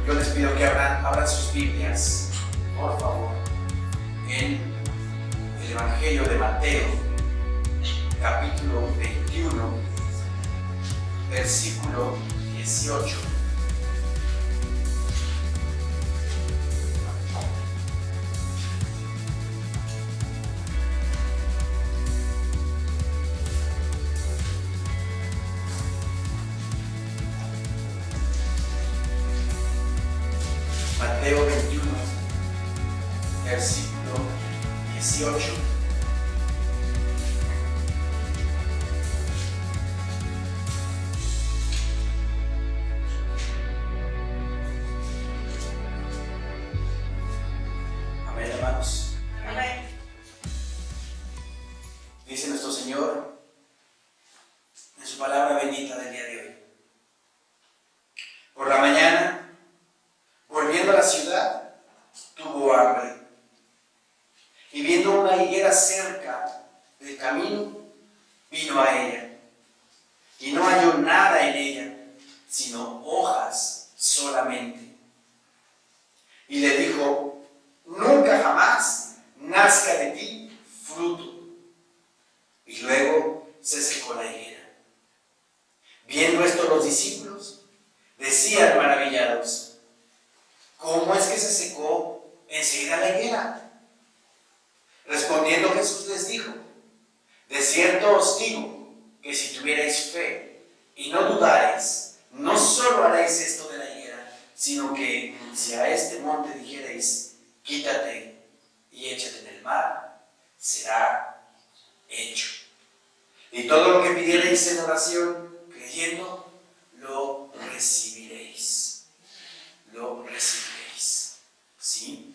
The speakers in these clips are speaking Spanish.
Yo les pido que abran sus Biblias, por favor, en el Evangelio de Mateo, capítulo 21, versículo 18. Mateo 21, versículo 18. Amén, hermanos. Amén. Dice nuestro Señor en su palabra bendita del día de hoy. Por la mañana, volviendo a la ciudad, tuvo hambre. Y viendo una higuera cerca del camino, vino a ella. Y no halló nada en ella, sino hojas solamente. Y le dijo: nunca jamás nazca de ti fruto. Y luego se secó la higuera. Viendo esto los discípulos, decían maravillados: ¿cómo es que se secó enseguida la higuera? Respondiendo Jesús les dijo: de cierto os digo que si tuvierais fe y no dudareis, no solo haréis esto de la higuera, sino que si a este monte dijereis: quítate y échate en el mar, será hecho. Y todo lo que pidiereis en oración, creyendo, lo recibiréis. Lo recibiréis. ¿Sí?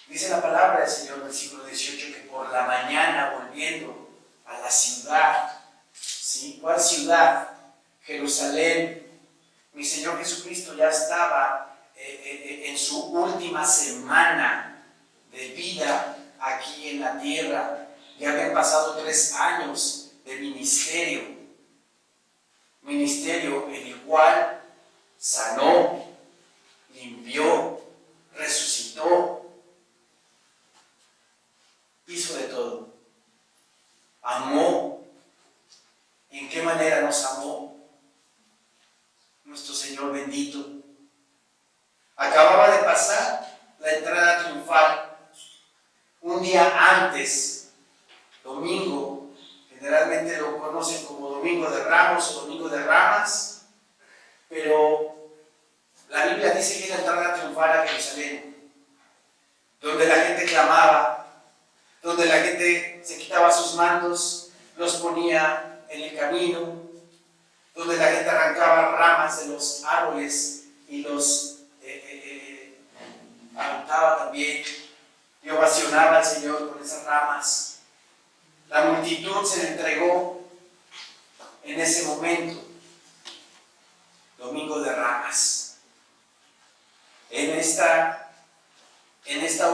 Dice la palabra del Señor, versículo 18, que por la mañana, volviendo a la ciudad, ¿sí? ¿Cuál ciudad? Jerusalén. Mi Señor Jesucristo ya estaba en su última semana de vida aquí en la tierra. Ya habían pasado 3 años de ministerio en el cual sanó, limpió, resucitó, hizo de todo, amó. ¿En qué manera nos amó nuestro Señor bendito? Acababa de pasar la entrada triunfal. Un día antes, domingo, generalmente lo conocen como Domingo de Ramos o Domingo de Ramas, pero la Biblia dice que es la entrada triunfal a Jerusalén, donde la gente clamaba, donde la gente se quitaba sus mantos, los ponía en el camino, donde la gente arrancaba ramas de los árboles y los aventaba también y ovacionaba al Señor con esas ramas. La multitud se le entregó en ese momento, Domingo de Ramas. En esta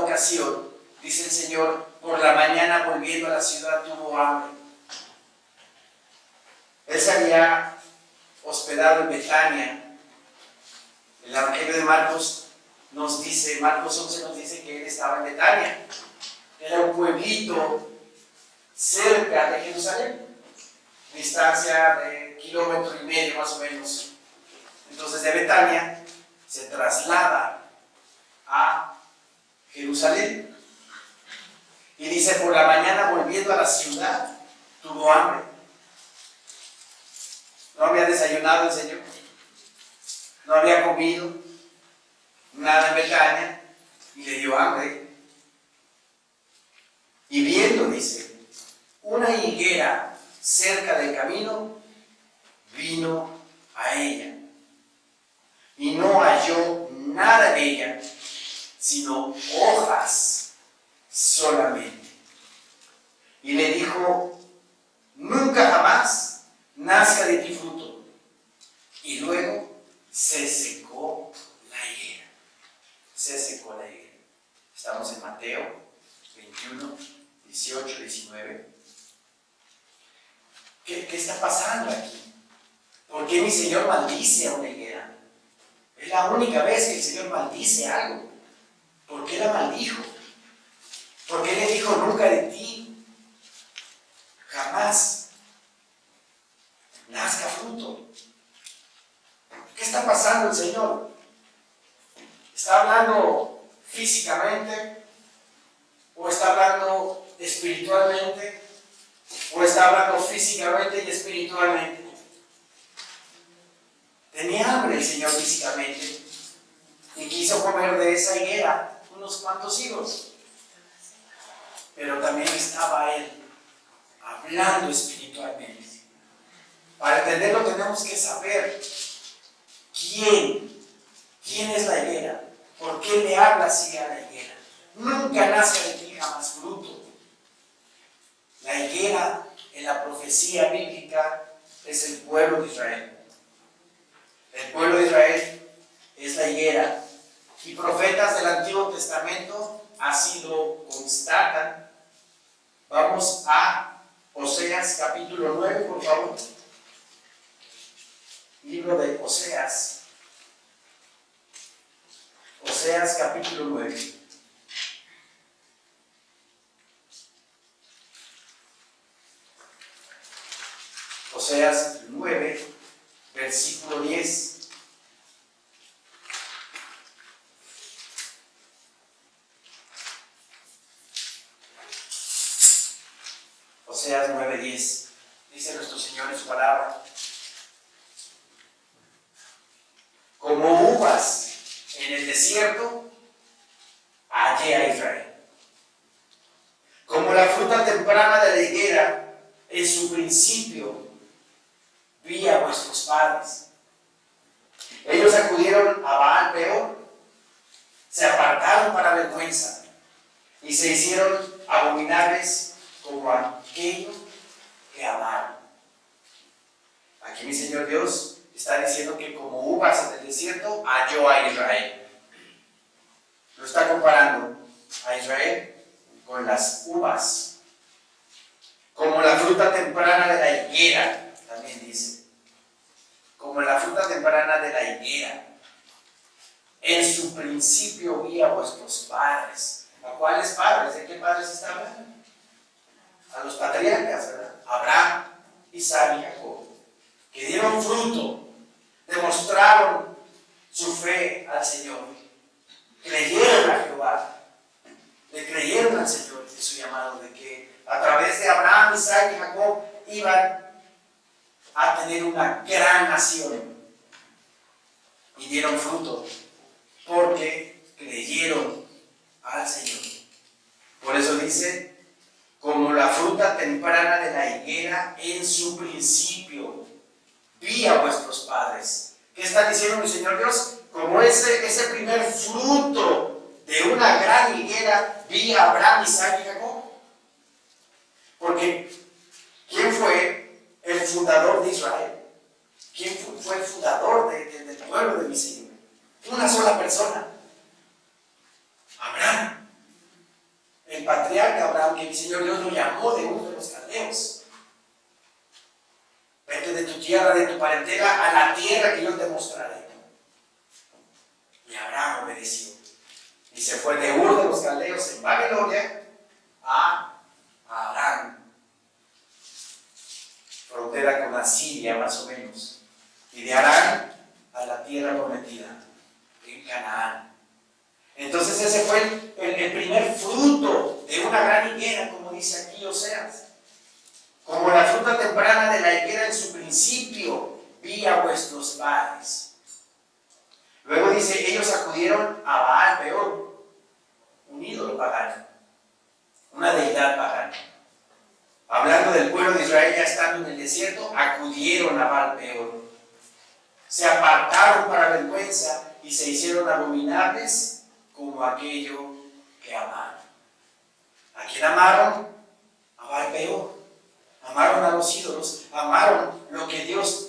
ocasión, dice el Señor, por la mañana volviendo a la ciudad tuvo hambre. Él se había hospedado en Betania. El Evangelio de Marcos nos dice, Marcos 11 nos dice que él estaba en Betania. Era un pueblito cerca de Jerusalén, distancia de 1,5 kilómetros más o menos. Entonces de Betania se traslada a Jerusalén. Y dice, por la mañana volviendo a la ciudad, tuvo hambre. No había desayunado el Señor, no había comido nada en Betania y le dio hambre. Y viendo, dice, una higuera cerca del camino, vino a ella. Y no halló nada en ella, sino hojas solamente. Y le dijo: nunca jamás nazca de ti fruto. Y luego se secó la higuera. Se secó la higuera. Estamos en Mateo 21, 18, 19. ¿Qué está pasando aquí? ¿Por qué mi Señor maldice a una higuera? Es la única vez que el Señor maldice algo. ¿Por qué la maldijo? ¿Por qué le dijo nunca de ti? Jamás nazca fruto. ¿Qué está pasando el Señor? ¿Está hablando físicamente? ¿O está hablando espiritualmente? ¿O está hablando físicamente y espiritualmente? Tenía hambre el Señor físicamente y quiso comer de esa higuera unos cuantos higos. Pero también estaba Él hablando espiritualmente. Para entenderlo tenemos que saber quién es la higuera. ¿Por qué le habla así a la higuera? Nunca nace de ti jamás fruto. La higuera en la profecía bíblica es el pueblo de Israel. El pueblo de Israel es la higuera. Y profetas del Antiguo Testamento así lo constatan. Vamos a Oseas capítulo 9, por favor. Libro de Oseas. Oseas capítulo 9. Oseas 9, versículo 10. Oseas 9:10. Dice nuestro Señor en su palabra: como uvas en el desierto, hallé a Israel. Como la fruta temprana de la higuera, en su principio vi a vuestros padres. Ellos acudieron a Baal Peor, se apartaron para vergüenza y se hicieron abominables como aquello que amaron. Aquí mi Señor Dios está diciendo que como uvas en el desierto halló a Israel. Lo está comparando a Israel con las uvas. Como la fruta temprana de la higuera, también dice. Como la fruta temprana de la higuera. En su principio vi a vuestros padres. ¿A cuáles padres? ¿De qué padres está hablando? A los patriarcas, ¿verdad? Abraham, Isaac y Jacob, que dieron fruto, demostraron su fe al Señor, creyeron a Jehová, le creyeron al Señor de su llamado, de que a través de Abraham, Isaac y Jacob iban a tener una gran nación, y dieron fruto porque creyeron al Señor. Por eso dice: como la fruta temprana de la higuera en su principio vi a vuestros padres. ¿Qué está diciendo mi Señor Dios? Como ese primer fruto de una gran higuera vi a Abraham, Isaac y Jacob. Porque ¿quién fue el fundador de Israel? ¿Quién fue el fundador del pueblo de mi Señor? Una sola persona: Abraham. El patriarca Abraham, que mi Señor Dios lo llamó de uno de los caldeos. Vete de tu tierra, de tu parentela, a la tierra que yo te mostraré. Y Abraham obedeció. Y se fue de Ur de los caldeos en Babilonia a Harán, frontera con Asiria más o menos. Y de Harán a la tierra prometida, en Canaán. Entonces ese fue el primer fruto de una gran higuera, como dice aquí Oseas. Como la fruta temprana de la higuera en su principio vi a vuestros padres. Luego dice: ellos acudieron a Baal Peor, un ídolo pagano, una deidad pagana. Hablando del pueblo de Israel ya estando en el desierto, acudieron a Baal Peor. Se apartaron para vergüenza y se hicieron abominables como aquello que amaron. ¿A quién amaron? A Baal Peor. Amaron a los ídolos, amaron lo que Dios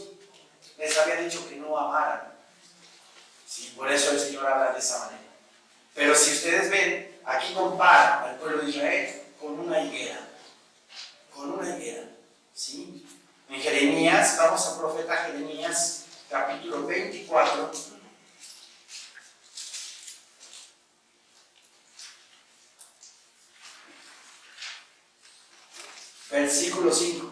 les había dicho que no amaran. Sí, por eso el Señor habla de esa manera. Pero si ustedes ven, aquí compara al pueblo de Israel con una higuera. Con una higuera. ¿Sí? En Jeremías, vamos al profeta Jeremías, capítulo 24. versículo 5.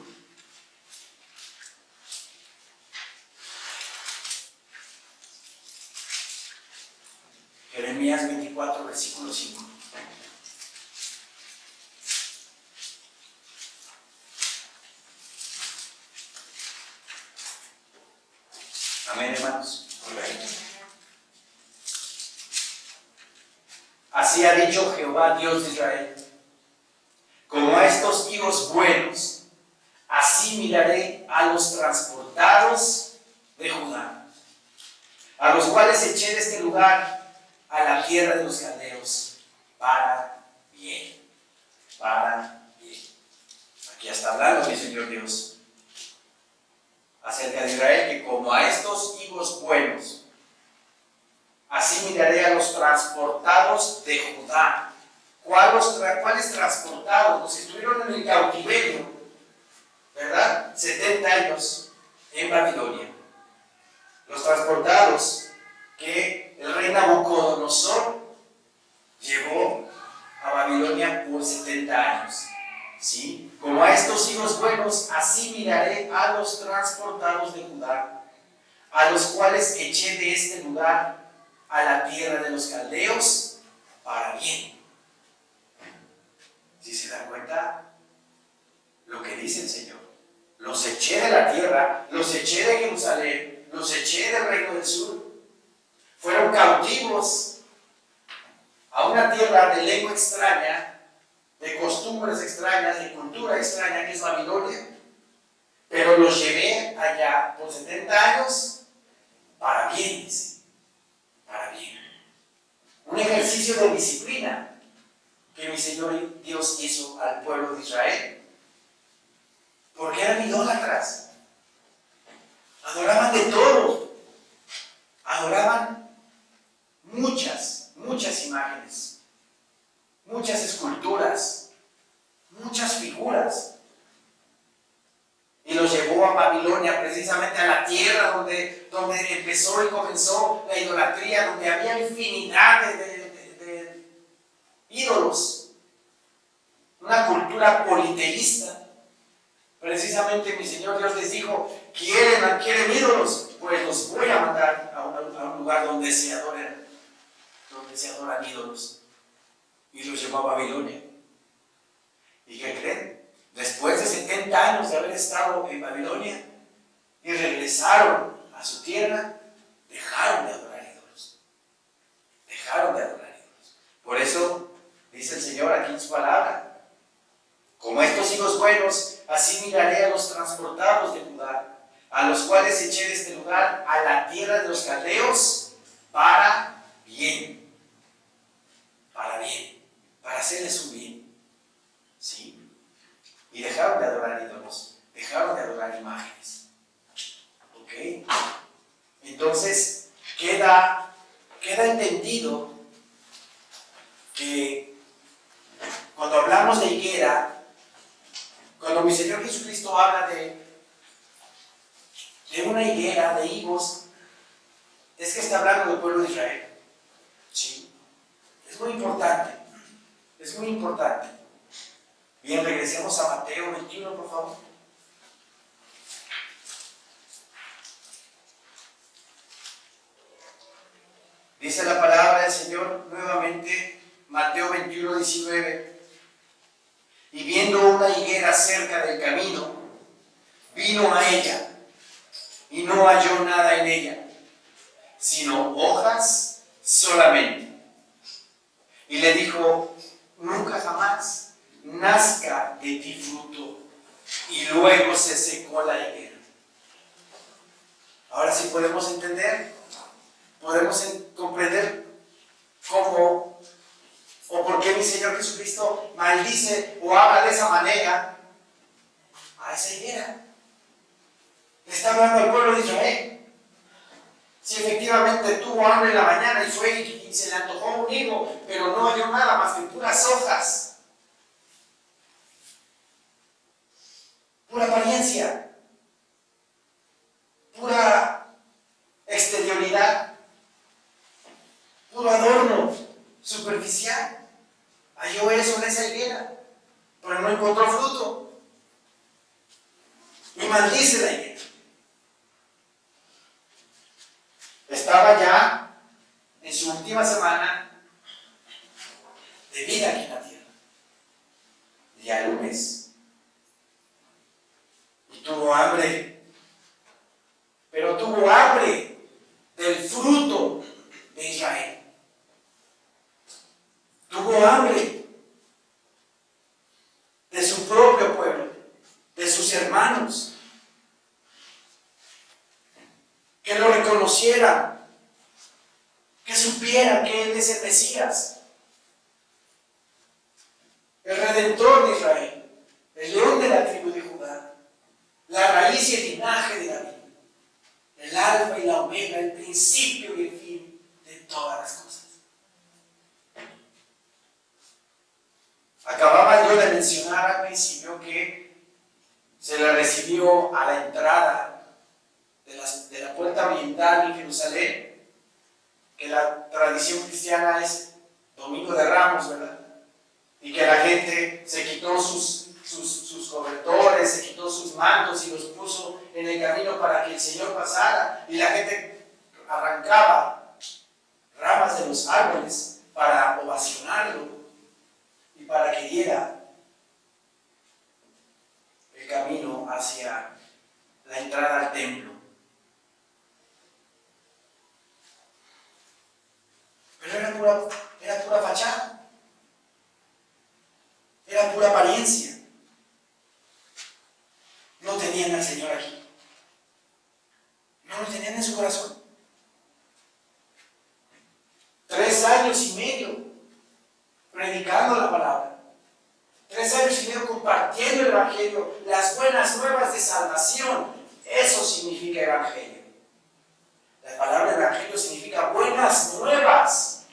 Jeremías 24, versículo 5. Amén, hermanos. Así ha dicho Jehová, Dios de Israel: como a estos higos buenos, así miraré a los transportados de Judá, a los cuales eché de este lugar a la tierra de los caldeos, para bien. Para bien. Aquí está hablando mi Señor Dios acerca de Israel, que como a estos higos buenos, así miraré a los transportados de Judá. ¿Cuáles transportados? Los que estuvieron en el cautiverio, ¿verdad? 70 años en Babilonia. Los transportados que el rey Nabucodonosor llevó a Babilonia por 70 años. ¿Sí? Como a estos hijos buenos, así miraré a los transportados de Judá, a los cuales eché de este lugar a la tierra de los caldeos para bien. Si se dan cuenta lo que dice el Señor: los eché de la tierra, los eché de Jerusalén, los eché del reino del sur. Fueron cautivos a una tierra de lengua extraña, de costumbres extrañas, de cultura extraña, que es Babilonia, pero los llevé allá por 70 años para bien, dice, para bien. Un ejercicio de disciplina que mi Señor Dios hizo al pueblo de Israel, porque eran idólatras, adoraban de todo, adoraban muchas imágenes, muchas esculturas, muchas figuras, y los llevó a Babilonia, precisamente a la tierra donde empezó y comenzó la idolatría, donde había infinidad de ídolos, una cultura politeísta. Precisamente mi Señor Dios les dijo: ¿quieren ídolos? Pues los voy a mandar a un lugar donde se adoran ídolos. Y los llevó a Babilonia. ¿Y qué creen? Después de 70 años de haber estado en Babilonia y regresaron a su tierra, dejaron de adorar ídolos. Dejaron de adorar ídolos. Por eso dice el Señor aquí en su palabra: como estos hijos buenos, así miraré a los transportados de Judá, a los cuales eché de este lugar a la tierra de los caldeos para bien. Para bien, para hacerles un bien. ¿Sí? Y dejaron de adorar ídolos, dejaron de adorar imágenes. ¿Ok? Entonces, queda entendido que cuando hablamos de higuera, cuando mi Señor Jesucristo habla de una higuera, de higos, es que está hablando del pueblo de Israel. ¿Sí? Es muy importante, es muy importante. Bien, regresemos a Mateo 21, por favor. Dice la palabra del Señor nuevamente, Mateo 21, 19. Y viendo una higuera cerca del camino, vino a ella, y no halló nada en ella, sino hojas solamente. Y le dijo: nunca jamás nazca de ti fruto. Y luego se secó la higuera. Ahora sí podemos entender, podemos comprender cómo o por qué mi Señor Jesucristo maldice o habla de esa manera a esa higuera. Le está hablando al pueblo de Israel. Si efectivamente tuvo hambre en la mañana y fue y se le antojó un higo, pero no halló nada más que puras hojas, pura apariencia, pura exterioridad, puro adorno superficial. Halló eso en esa higuera, pero no encontró fruto. y maldice la higuera. Estaba ya en su última semana de vida aquí en la tierra, ya el mes, y tuvo hambre, pero tuvo hambre del fruto de Israel. Tuvo hambre de su propio pueblo, de sus hermanos, que lo reconocieran, que supieran que Él es el Mesías, el Redentor de Israel, el león de la tribu de Judá, la raíz y el linaje de David, el alfa y la omega, el principio y el fin de todas las cosas. Acababa yo de mencionar al principio que se le recibió a la entrada de la puerta oriental en Jerusalén, que la tradición cristiana es Domingo de Ramos, ¿verdad? Y que la gente se quitó sus cobertores, se quitó sus mantos y los puso en el camino para que el Señor pasara, y la gente arrancaba ramas de los árboles para ovacionarlo y para que diera el camino hacia la entrada al templo. Pero era pura fachada, era pura apariencia. No tenían al Señor aquí, no lo tenían en su corazón. 3 años y medio predicando la palabra, 3 años y medio compartiendo el Evangelio, las buenas nuevas de salvación. Eso significa Evangelio. La palabra Evangelio significa buenas nuevas.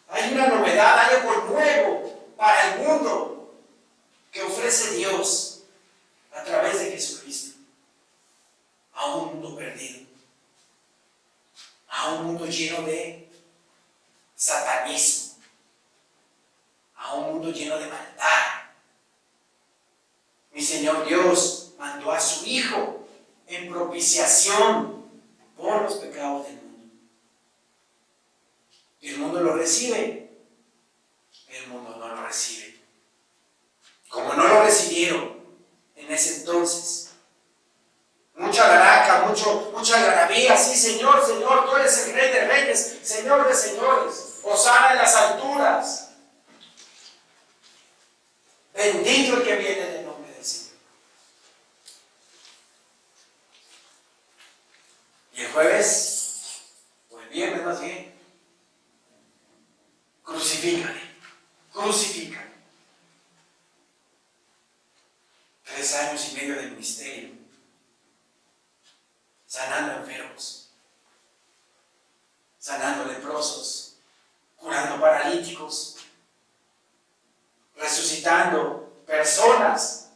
Hay una novedad, hay algo nuevo para el mundo que ofrece Dios a través de Jesucristo a un mundo perdido, a un mundo lleno de satanismo, a un mundo lleno de maldad. Mi Señor Dios mandó a su Hijo en propiciación por los pecados del mundo. Y el mundo lo recibe, el mundo no lo recibe. Como no lo recibieron en ese entonces, mucha garaca, mucha algarabía. Sí, Señor, Señor, tú eres el Rey de Reyes, Señor de señores, hosana en las alturas. Bendito el que viene en el nombre del Señor. Y el jueves, o el viernes más bien, crucifícale. 3 años y medio de ministerio, sanando enfermos, sanando leprosos, curando paralíticos, resucitando personas.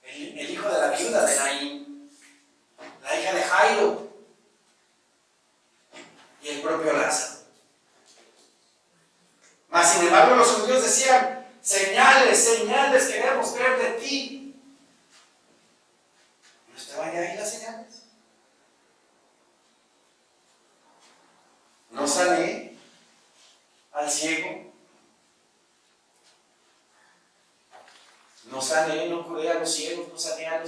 El hijo de la viuda de Naín, la hija de Jairo y el propio Lázaro. Mas sin embargo los judíos decían: señales, señales queremos ver de ti. ¿No estaban ya ahí las señales? ¿No sané al ciego? ¿No sané, no curé a los ciegos? ¿No sané a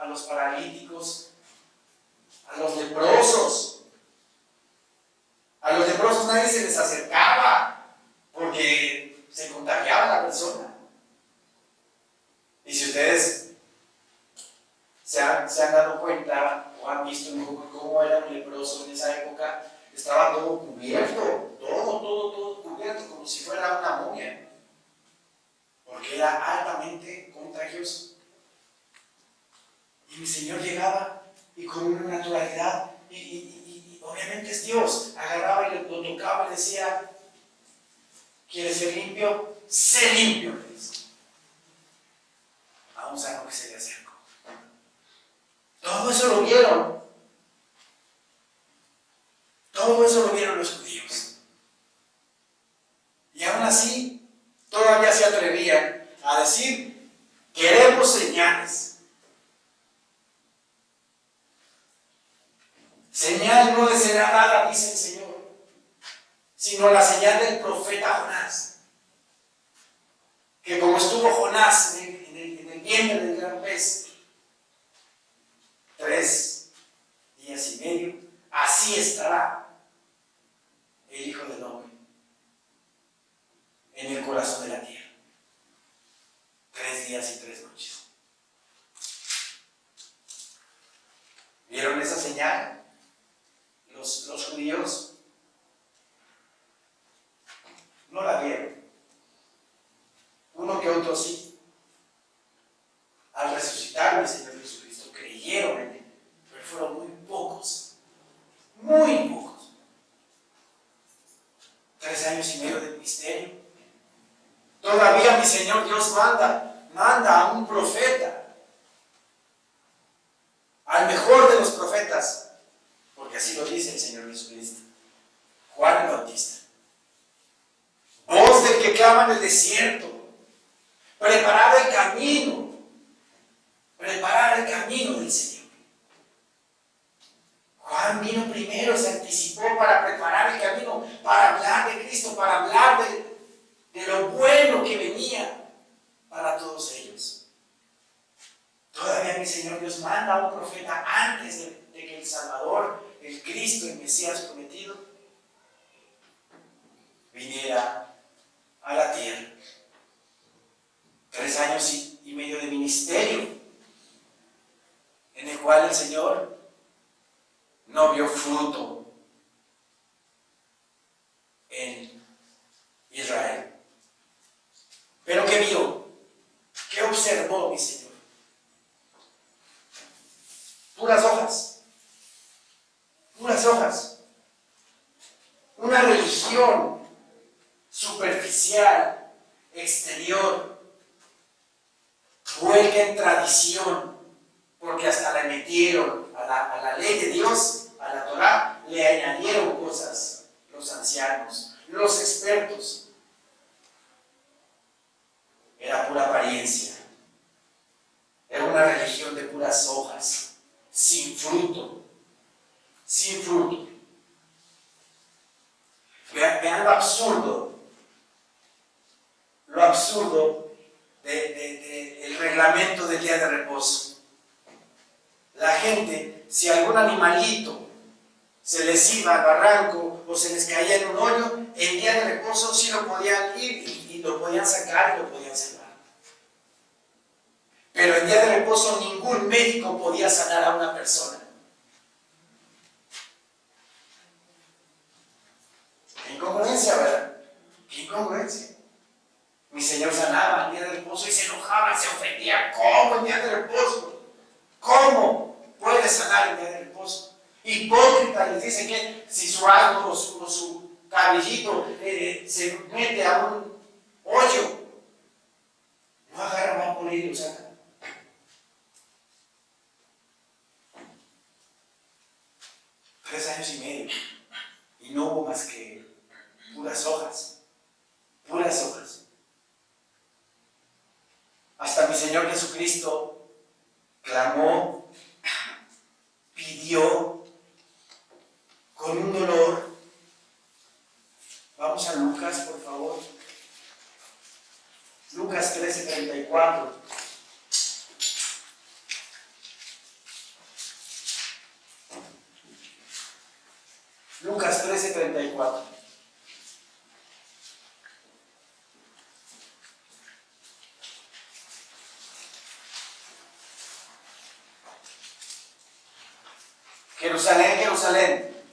los paralíticos? ¿A los leprosos? A los leprosos nadie se les acercaba porque se contagiaba la persona. Y si ustedes se han dado cuenta o han visto un poco cómo era un leproso en esa época, estaba todo cubierto, todo cubierto, como si fuera una momia, porque era altamente contagioso. Y mi Señor llegaba y con una naturalidad, y obviamente es Dios, agarraba y lo tocaba y decía: ¿quieres ser limpio? Sé limpio, le dice. A un sano que se le acercó. Todo eso lo vieron. Todo eso lo vieron los judíos. Y aún así, todavía se atrevían a decir: queremos señales. será dada, dice el Señor, sino la señal del profeta Jonás. Que como estuvo Jonás en el vientre del gran pez 3 días y medio, así estará el Hijo del Hombre en el corazón de la tierra. 3 días y 3 noches. ¿Vieron esa señal? Los judíos no la vieron. Uno que otro sí. Al resucitar el Señor Jesucristo creyeron en Él, pero fueron muy pocos. Muy pocos. 3 años y medio de misterio. Todavía mi Señor Dios manda a un profeta, al mejor de los profetas, porque así lo dice el Señor Jesucristo, Juan el Bautista. Voz del que clama en el desierto, preparar el camino del Señor. Juan vino primero, se anticipó para preparar el camino, para hablar de Cristo, para hablar de lo bueno que venía para todos ellos. Todavía mi Señor Dios manda a un profeta antes de que el Salvador, el Cristo, el Mesías prometido, viniera a la tierra. 3 años y medio de ministerio, en el cual el Señor no vio fruto en Israel. ¿Pero qué vio? ¿Qué observó mi Señor? Puras hojas. Puras hojas. Una religión superficial, exterior, vuelca en tradición, porque hasta le metieron a la ley de Dios, a la Torá, le añadieron cosas los ancianos, los expertos. Era pura apariencia. Era una religión de puras hojas, sin fruto. Sin fruto. Vean lo absurdo del reglamento del día de reposo. La gente, si algún animalito se les iba al barranco o se les caía en un hoyo, el día de reposo sí lo podían ir y lo podían sacar y lo podían salvar. Pero el día de reposo ningún médico podía sanar a una persona. Qué incongruencia, ¿verdad? Qué incongruencia. Mi Señor sanaba el día de reposo y se enojaba, se ofendía. ¿Cómo el día de reposo? ¿Cómo puede sanar el día de reposo? Hipócrita, les dice que si su asno o su cabellito se mete a un hoyo, no agarra, va por ahí y lo saca. Tres años y medio y no hubo más que puras hojas, puras hojas. Hasta mi Señor Jesucristo clamó, pidió con un dolor. Vamos a Lucas, por favor. Lucas 13:34. Lucas 13:34. Jerusalén, Jerusalén,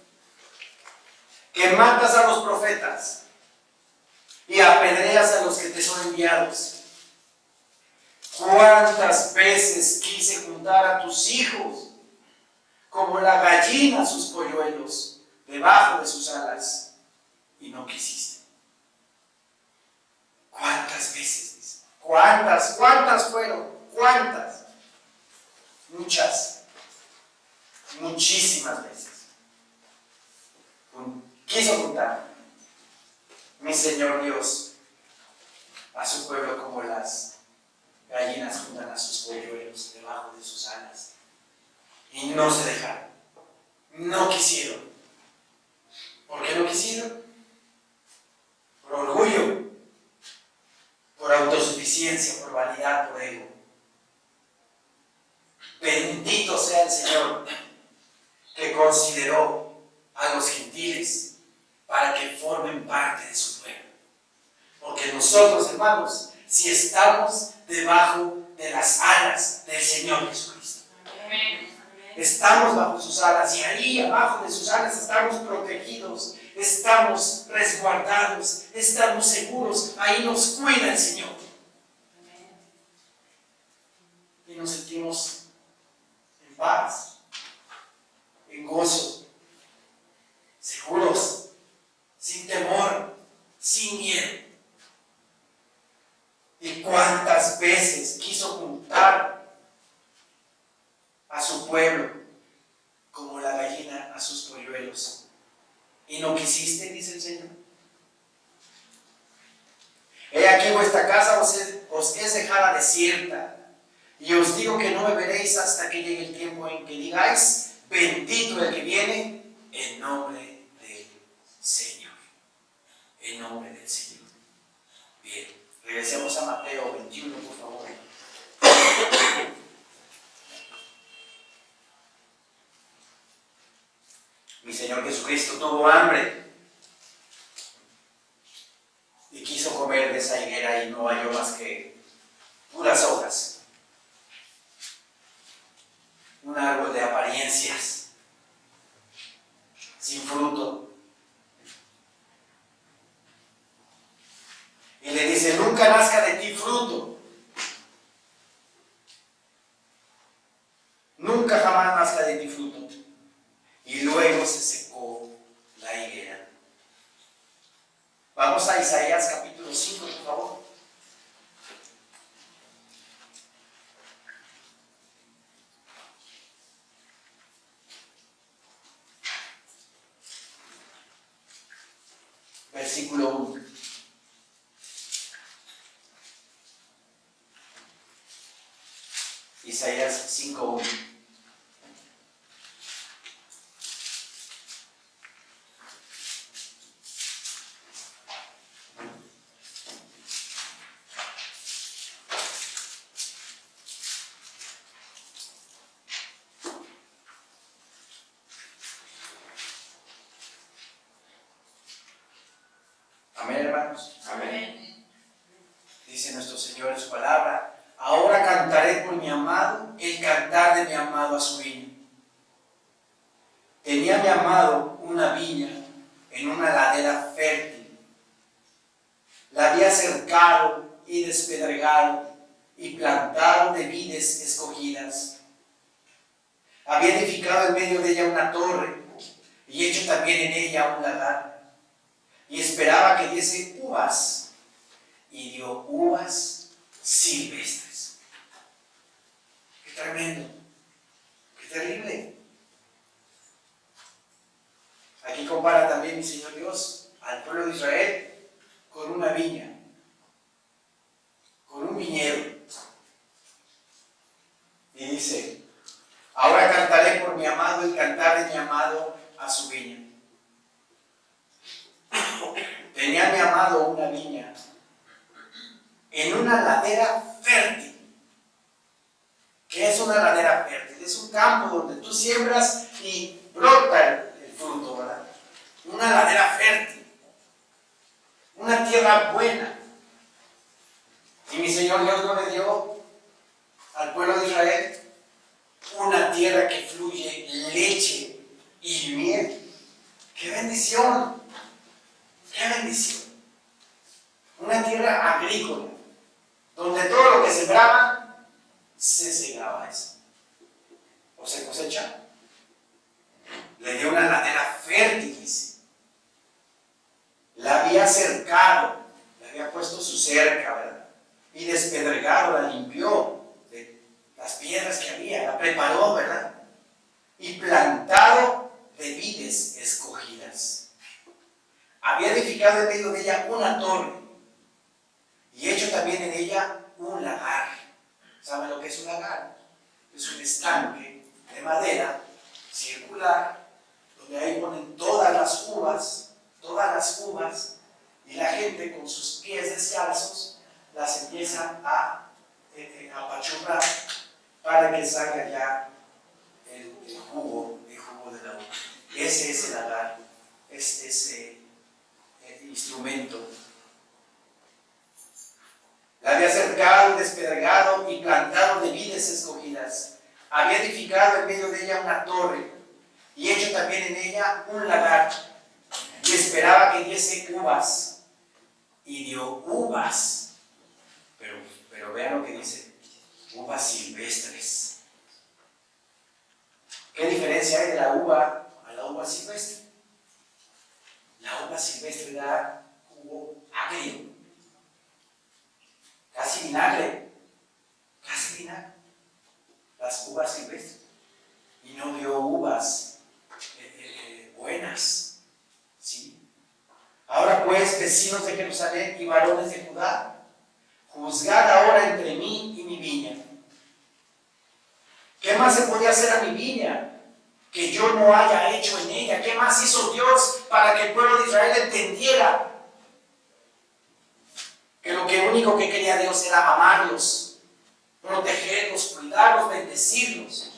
que matas a los profetas y apedreas a los que te son enviados. ¿Cuántas veces quise juntar a tus hijos como la gallina sus polluelos debajo de sus alas y no quisiste? ¿Cuántas veces? ¿Cuántas fueron? ¿Cuántas? Muchas. Muchísimas veces. Quiso juntar mi Señor Dios a su pueblo como las gallinas juntan a sus polluelos debajo de sus alas. Y no se dejaron. No quisieron. quisieron, por orgullo, por autosuficiencia, por vanidad, por ego. Bendito sea el Señor que consideró a los gentiles para que formen parte de su pueblo. Porque nosotros, hermanos, si estamos debajo de las alas del Señor Jesucristo. Amén. Estamos bajo sus alas y ahí abajo de sus alas estamos protegidos, estamos resguardados, estamos seguros. Ahí nos cuida el Señor. Y nos sentimos en paz, en gozo, seguros, sin temor, sin miedo. ¿Y cuántas veces quiso juntar a su pueblo como la gallina a sus polluelos? Y no quisiste, dice el Señor. He aquí vuestra casa os es dejada desierta. Y os digo que no me veréis hasta que llegue el tiempo en que digáis, bendito el que viene en nombre del Señor. En nombre del Señor. Bien, regresemos a Mateo 21, por favor. Mi Señor Jesucristo tuvo hambre y quiso comer de esa higuera y no halló más que puras hojas. Un árbol de apariencias, sin fruto. Y le dice, nunca nazca de ti fruto. Nunca jamás nazca de ti fruto. Y luego se secó la higuera. Vamos a Isaías capítulo 5, por favor. Versículo 1. Isaías 5:1. Amén, hermanos. Amén. Dice nuestro Señor en su palabra, ahora cantaré por mi amado el cantar de mi amado a su viña. Tenía mi amado una viña en una ladera fértil. La había cercado y despedregado y plantado de vides escogidas. Había edificado en medio de ella una torre y hecho también en ella un lagar. Y esperaba que diese uvas, y dio uvas silvestres. ¡Qué tremendo! ¡Qué terrible! Aquí compara también mi Señor Dios al pueblo de Israel con una viña, con un viñedo. Y dice, ahora cantaré por mi amado el cantar de mi amado a su viña. Tenía mi amado una viña en una ladera fértil. ¿Qué es una ladera fértil? Es un campo donde tú siembras y brota el fruto, ¿verdad? Una ladera fértil. Una tierra buena. Y mi Señor Dios no le dio al pueblo de Israel una tierra que fluye leche y miel. ¡Qué bendición! ¡Qué bendición! Una tierra agrícola, donde todo lo que sembraban se segaba eso, o se cosechaba. Le dio una ladera fértil, dice. La había cercado, le había puesto su cerca, ¿verdad? Y despedregado, la limpió de las piedras que había, la preparó, ¿verdad? Y plantado de vides escogidas. Había edificado en medio de ella una torre y hecho también en ella un lagar. ¿Saben lo que es un lagar? Es un estanque de madera circular donde ahí ponen todas las uvas que con sus pies descalzos las empieza a apachurrar para que salga ya el jugo de la uva. Ese es el agar, ese instrumento. La había cercado, despedregado y plantado de vides escogidas. Había edificado en medio de ella una torre y hecho también en ella un lagar. Y esperaba que diese uvas. Y dio uvas. Pero vean lo que dice: uvas silvestres. ¿Qué diferencia hay de la uva a la uva silvestre? La uva silvestre da jugo agrio, casi vinagre. Las uvas silvestres. Y no dio uvas buenas. ¿Sí? Ahora pues, vecinos de Jerusalén y varones de Judá, juzgad ahora entre mí y mi viña. ¿Qué más se podía hacer a mi viña que yo no haya hecho en ella? ¿Qué más hizo Dios para que el pueblo de Israel entendiera que lo único que quería Dios era amarlos, protegerlos, cuidarlos, bendecirlos?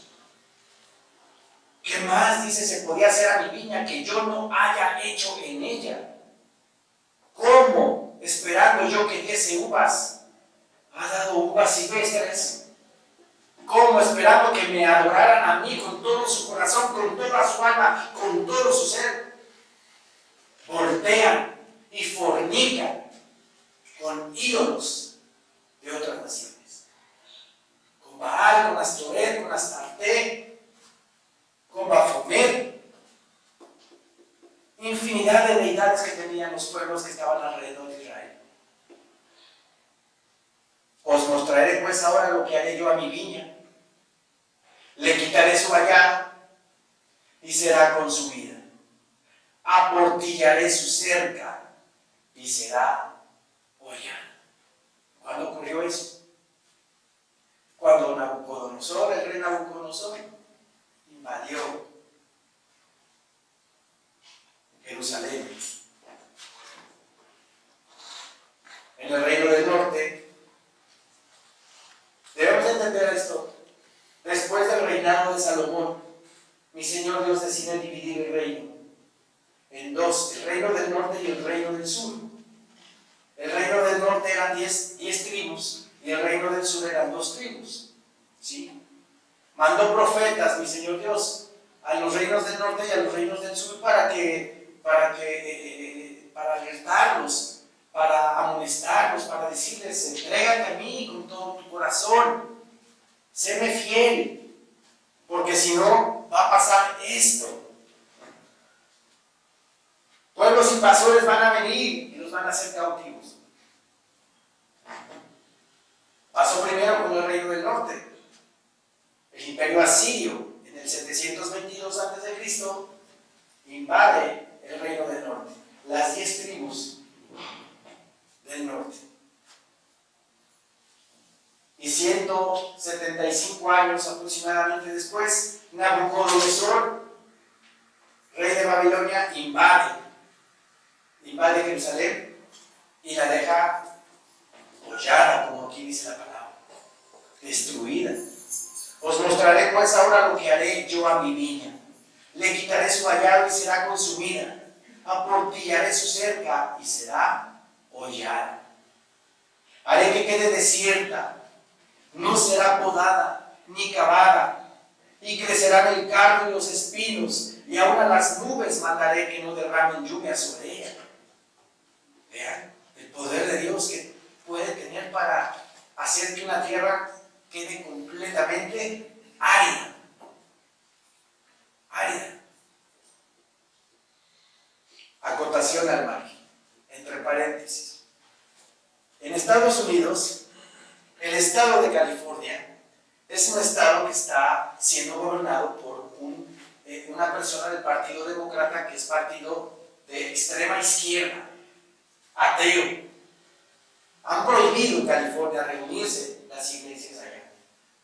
¿Qué más, dice, se podía hacer a mi viña que yo no haya hecho en ella? ¿Cómo, esperando yo que diese uvas, ha dado uvas silvestres? ¿Cómo, esperando que me adoraran a mí con todo su corazón, con toda su alma, con todo su ser, voltean y fornican con ídolos de otras naciones? Con Baal, con Astoret, con Astarte, con Baphomet, infinidad de deidades que tenían los pueblos que estaban alrededor de Israel. Os mostraré pues ahora lo que haré yo a mi viña. Le quitaré su vallado y será consumida. Aportillaré su cerca y será hollada. ¿Cuándo ocurrió eso? Cuando Nabucodonosor, el rey Nabucodonosor, invadió Jerusalén. En el reino del norte, debemos entender esto. Después del reinado de Salomón, mi Señor Dios decide dividir el reino en dos: el reino del norte y el reino del sur. El reino del norte eran 10 tribus y el reino del sur eran 2 tribus. ¿Sí? Mandó profetas, mi Señor Dios, a los reinos del norte y a los reinos del sur para alertarlos, para amonestarlos, para decirles: entrégate a mí con todo tu corazón, séme fiel, porque si no va a pasar esto. Pueblos invasores van a venir y los van a hacer cautivos. Pasó primero con el reino del norte. El imperio asirio, en el 722 a.C., invade el reino del norte, las 10 tribus del norte. Y 175 años aproximadamente después, Nabucodonosor, rey de Babilonia, invade Jerusalén y la deja hollada, como aquí dice la palabra, destruida. Os mostraré pues ahora lo que haré yo a mi viña. Le quitaré su vallado y será consumida. Aportillaré su cerca y será hollada. Haré que quede desierta, no será podada ni cavada, y crecerán el cardo y los espinos, y aún a las nubes mandaré que no derramen lluvia sobre ella. Vean el poder de Dios que puede tener para hacer que una tierra quede completamente árida. Acotación al margen, entre paréntesis. En Estados Unidos, el estado de California es un estado que está siendo gobernado por una persona del Partido Demócrata, que es partido de extrema izquierda, ateo. Han prohibido en California reunirse las iglesias allá.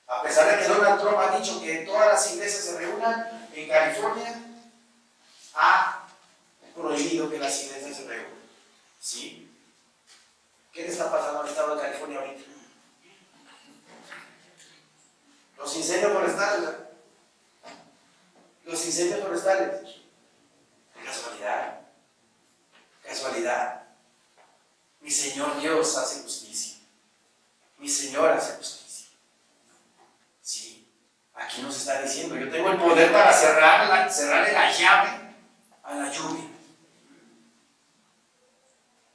A pesar de que Donald Trump ha dicho que todas las iglesias se reúnan, en California ha prohibido que las iglesias se reúnan. ¿Sí? casualidad. Mi Señor Dios hace justicia. Mi Señor hace justicia. Sí, aquí nos está diciendo, yo tengo el poder para cerrarle la llave a la lluvia.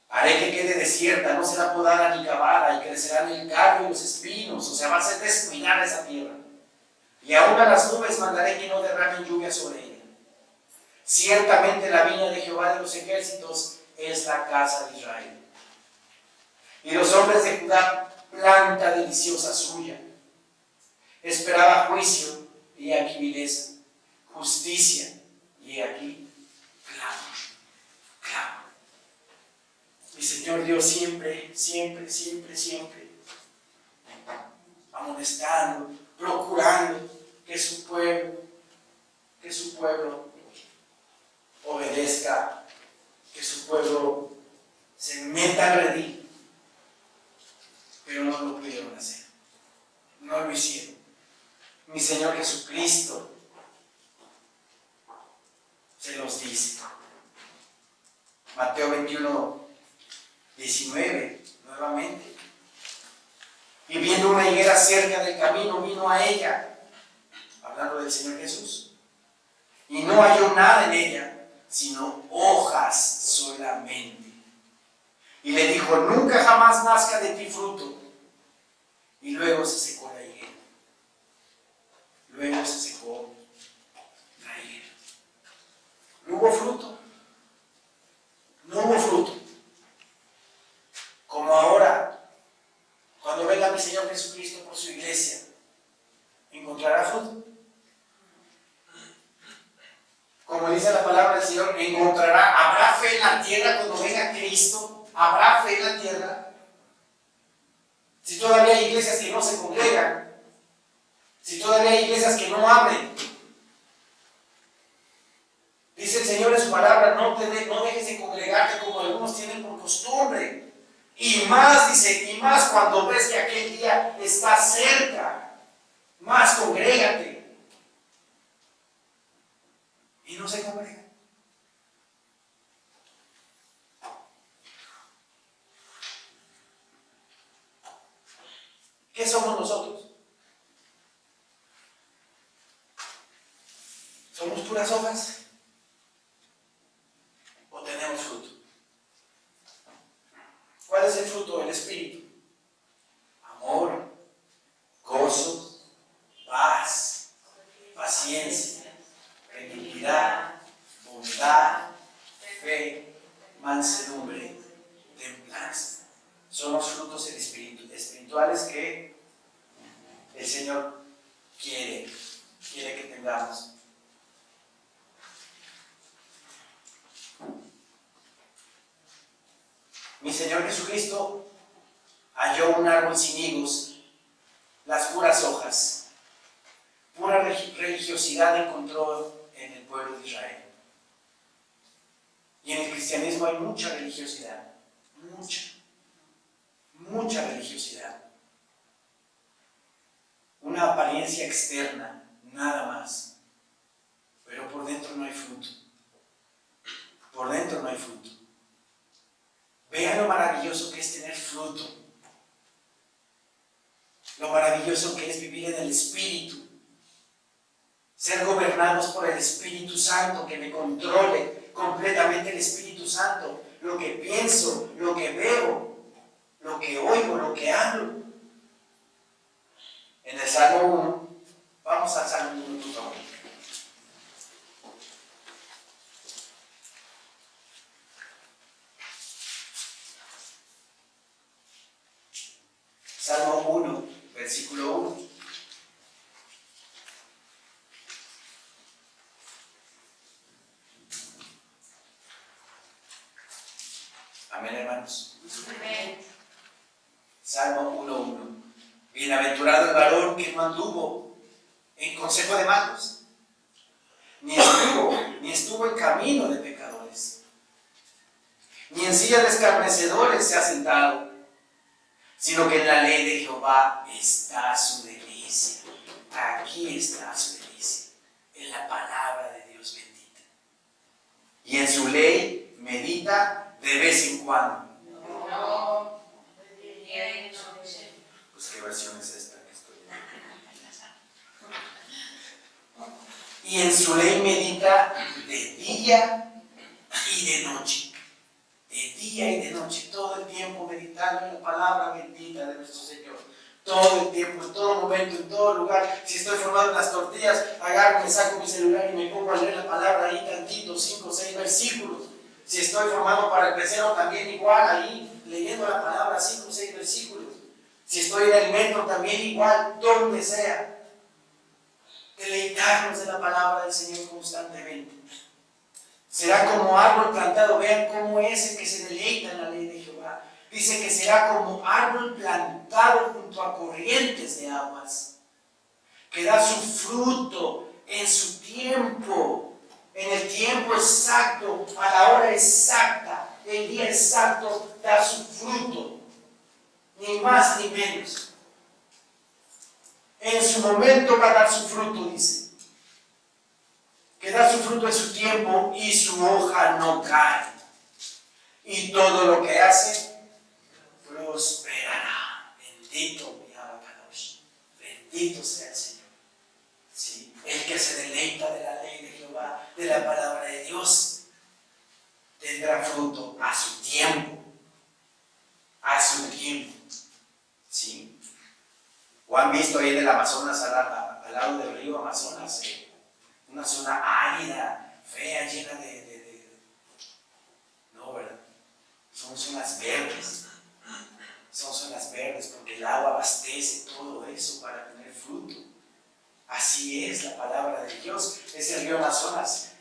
Haré que quede desierta, no será podada ni cavada, y crecerán el cardo y los espinos, o sea, va a ser descuidada esa tierra. Y aún a las nubes mandaré que no derramen lluvia sobre ella. Ciertamente la viña de Jehová de los ejércitos es la casa de Israel. Y los hombres de Judá, planta deliciosa suya. Esperaba juicio, y aquí vileza. Justicia, y aquí clamo. Mi Señor Dios siempre, amonestando, procurando que su pueblo obedezca, que su pueblo se meta al redil, pero no lo pudieron hacer, no lo hicieron. Mi Señor Jesucristo se los dice. Mateo 21:19, nuevamente. Y viendo una higuera cerca del camino, vino a ella, hablando del Señor Jesús, y no halló nada en ella, sino hojas solamente. Y le dijo, nunca jamás nazca de ti fruto. Y luego se secó la higuera. No hubo fruto. Como ahora, cuando venga mi Señor Jesucristo por su iglesia, ¿encontrará fruto? Como dice la palabra del Señor, ¿habrá fe en la tierra cuando venga Cristo? ¿Habrá fe en la tierra? Si todavía hay iglesias que no se congregan, si todavía hay iglesias que no abren, dice el Señor en su palabra, no dejes de congregarte como algunos tienen por costumbre. Y más, dice, y más cuando ves que aquel día está cerca, más congrégate. Y no se congrega. ¿Qué somos nosotros? ¿Somos puras hojas? ¿O tenemos fruto? ¿Cuál es el fruto del Espíritu? Amor, gozo, paz, paciencia, benignidad, bondad, fe, mansedumbre, templanza. Son los frutos espirituales que el Señor quiere que tengamos. Mi Señor Jesucristo halló un árbol sin higos, las puras hojas. Pura religiosidad encontró en el pueblo de Israel. Y en el cristianismo hay mucha religiosidad, mucha religiosidad. Una apariencia externa, nada más. Pero por dentro no hay fruto. Por dentro no hay fruto. Vean lo maravilloso que es tener fruto. Lo maravilloso que es vivir en el Espíritu. Ser gobernados por el Espíritu Santo, que me controle completamente el Espíritu Santo. Lo que pienso, lo que veo, lo que oigo, lo que hablo. En el Salmo 1, vamos al Salmo 1, por favor. Salmo 1, versículo 1. Amén, hermanos. Amén. Salmo 1:1. Bienaventurado el varón que no anduvo en consejo de malos, ni estuvo en camino de pecadores, ni en silla de escarnecedores se ha sentado, sino que en la ley de Jehová está su delicia. Aquí está su delicia, en la palabra de Dios bendita. Y en su ley medita medita de vez en cuando. No, de día y noche. Pues qué versión es esta que estoy viendo. Y en su ley medita de día y de noche. De día y de noche, todo el tiempo meditando en la palabra bendita de nuestro Señor. Todo el tiempo, en todo momento, en todo lugar. Si estoy formando las tortillas, agarro, me saco mi celular y me pongo a leer la palabra ahí tantito, 5 o 6 versículos. Si estoy formando para el pecero, también igual, ahí leyendo la palabra, 5 o 6 versículos. Si estoy en el metro, también igual, donde sea. Deleitarnos de la palabra del Señor constantemente. Será como árbol plantado, vean cómo es el que se deleita en la ley de Jehová. Dice que será como árbol plantado junto a corrientes de aguas, que da su fruto en su tiempo, en el tiempo exacto, a la hora exacta, el día exacto, da su fruto, ni más ni menos. En su momento va a dar su fruto, dice. Que da su fruto en su tiempo y su hoja no cae. Y todo lo que hace, prosperará. Bendito mi Abacadosh. Bendito sea el Señor. ¿Sí? El que se deleita de la ley de Jehová, de la palabra de Dios, tendrá fruto a su tiempo. A su tiempo. ¿Sí? ¿O han visto ahí en el Amazonas, al lado del río Amazonas? Una zona árida, fea, llena no, ¿verdad? Son zonas verdes. Son zonas verdes porque el agua abastece todo eso para tener fruto. Así es la palabra de Dios. Es el río Amazonas.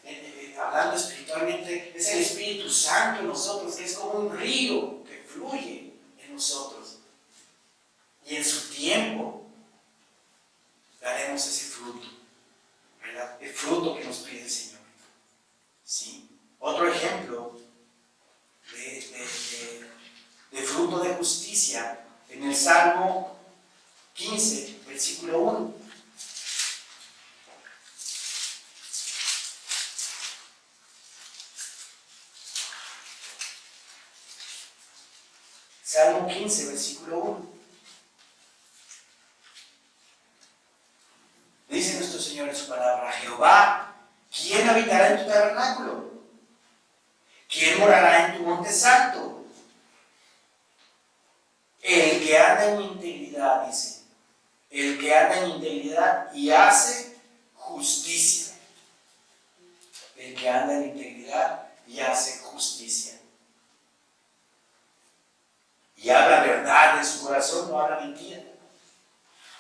Hablando espiritualmente, es el Espíritu Santo en nosotros, que es como un río que fluye en nosotros. Y en su tiempo daremos ese fruto. ¿Verdad? El fruto que nos pide el Señor. ¿Sí? Otro ejemplo de fruto de justicia en el Salmo 15, versículo 1. Salmo 15, versículo 1. Dice nuestro Señor en su palabra: Jehová, ¿quién habitará en tu tabernáculo? ¿Quién morará en tu monte santo? El que anda en integridad, dice. El que anda en integridad y hace justicia. El que anda en integridad y hace justicia. Y habla verdad en su corazón, no habla mentira.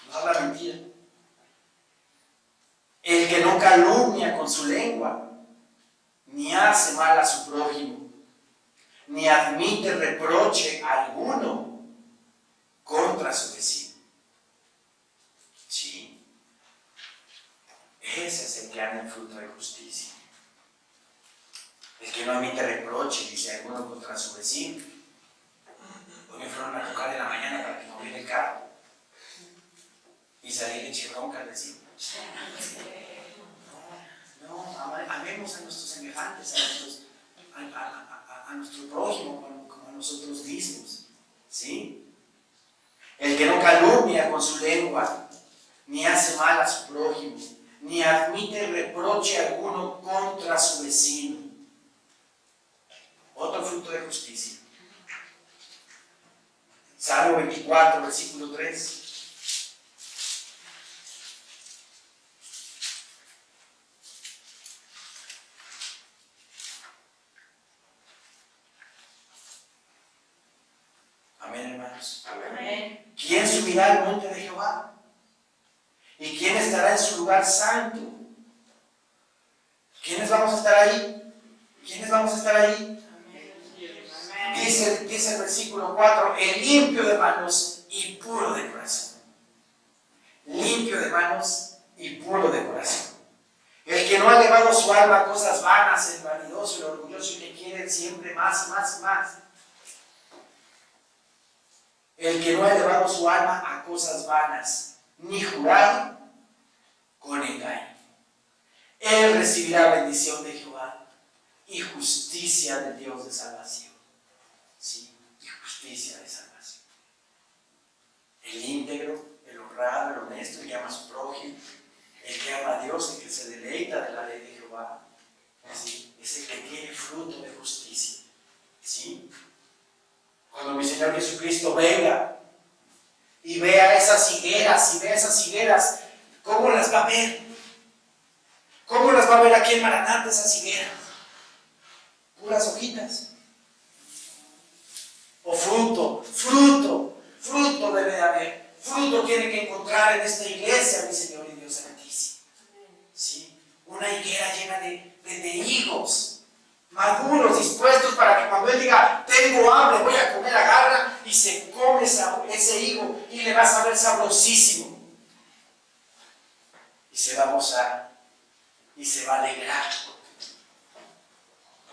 No habla mentira. El que no calumnia con su lengua, ni hace mal a su prójimo, ni admite reproche alguno contra su vecino. Sí. Ese es el que anda en fruto de justicia. El que no admite reproche, dice alguno, contra su vecino. Hoy me fueron a tocar en la mañana para que no viera el carro. Y salí de chirronca al vecino. No, amemos a nuestros semejantes, a nuestro prójimo como a nosotros mismos. ¿Sí? El que no calumnia con su lengua, ni hace mal a su prójimo, ni admite reproche alguno contra su vecino. Otro fruto de justicia. Salmo 24, versículo 3. Amén, hermanos. Amén. ¿Quién subirá al monte de Jehová? ¿Y quién estará en su lugar santo? ¿Quiénes vamos a estar ahí? ¿Quiénes vamos a estar ahí? Dice el versículo 4, el limpio de manos y puro de corazón. Limpio de manos y puro de corazón. El que no ha elevado su alma a cosas vanas, el vanidoso, el orgulloso y que quiere siempre más y más y más. El que no ha elevado su alma a cosas vanas, ni jurado con engaño. Él recibirá bendición de Jehová y justicia del Dios de salvación. Sí, y justicia de salvación. El íntegro, el honrado, el honesto, el que ama a su prójimo, el que ama a Dios, el que se deleita de la ley de Jehová, ¿sí? Es el que tiene fruto de justicia. ¿Sí? Cuando mi Señor Jesucristo venga y vea esas higueras, ¿cómo las va a ver? ¿Cómo las va a ver aquí en Maranata esas higueras? Puras hojitas. O fruto debe de haber. Fruto tiene que encontrar en esta iglesia, mi Señor y Dios Santísimo. ¿Sí? Una higuera llena de higos maduros, dispuestos para que cuando Él diga, tengo hambre, voy a comer, agarra y se come ese higo y le va a saber sabrosísimo. Y se va a gozar y se va a alegrar.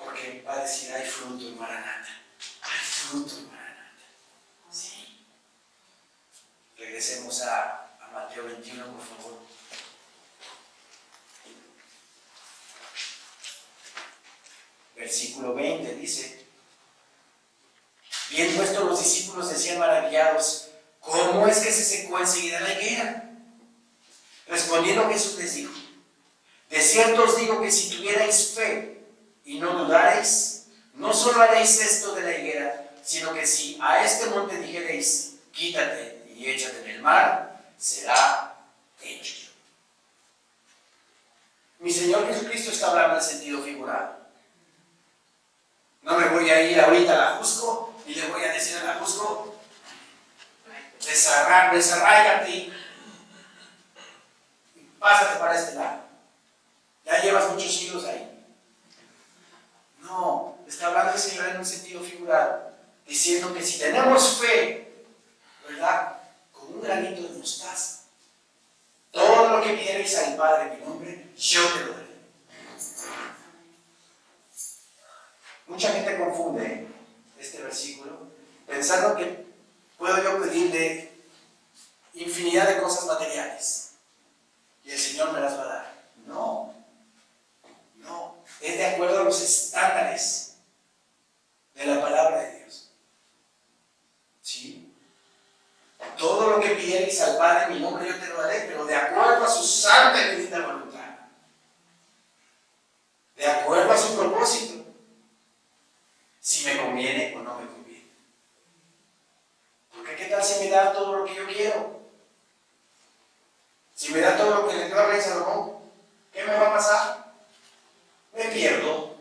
Porque va a decir, hay fruto en Maranata. Hay fruto en Maranata. Sí. Regresemos a Mateo 21, por favor. Versículo 20 dice: viendo esto, los discípulos decían maravillados, ¿cómo es que se secó enseguida la higuera? Respondiendo Jesús les dijo: de cierto os digo que si tuvierais fe y no dudareis, no solo haréis esto de la higuera, sino que si a este monte dijereis, quítate y échate en el mar, será hecho. Mi Señor Jesucristo está hablando en sentido figurado. No me voy a ir ahorita a la Jusco y le voy a decir a la Jusco, desarráigate y pásate para este lado. Ya llevas muchos siglos ahí. No, está hablando el Señor en un sentido figurado, diciendo que si tenemos fe, ¿verdad? Con un granito de mostaza, todo lo que pidierais al Padre en mi nombre, yo te lo daré. Mucha gente confunde este versículo pensando que puedo yo pedirle infinidad de cosas materiales y el Señor me las va a dar. No, es de acuerdo a los estándares de la palabra de Dios. ¿Sí? Todo lo que pidierais al Padre en mi nombre yo te lo daré, pero de acuerdo a su santa y bendita voluntad, de acuerdo a su propósito, si me conviene o no me conviene. Porque ¿qué tal si me da todo lo que yo quiero? Si me da todo lo que le dio al rey Salomón, ¿qué me va a pasar? Me pierdo.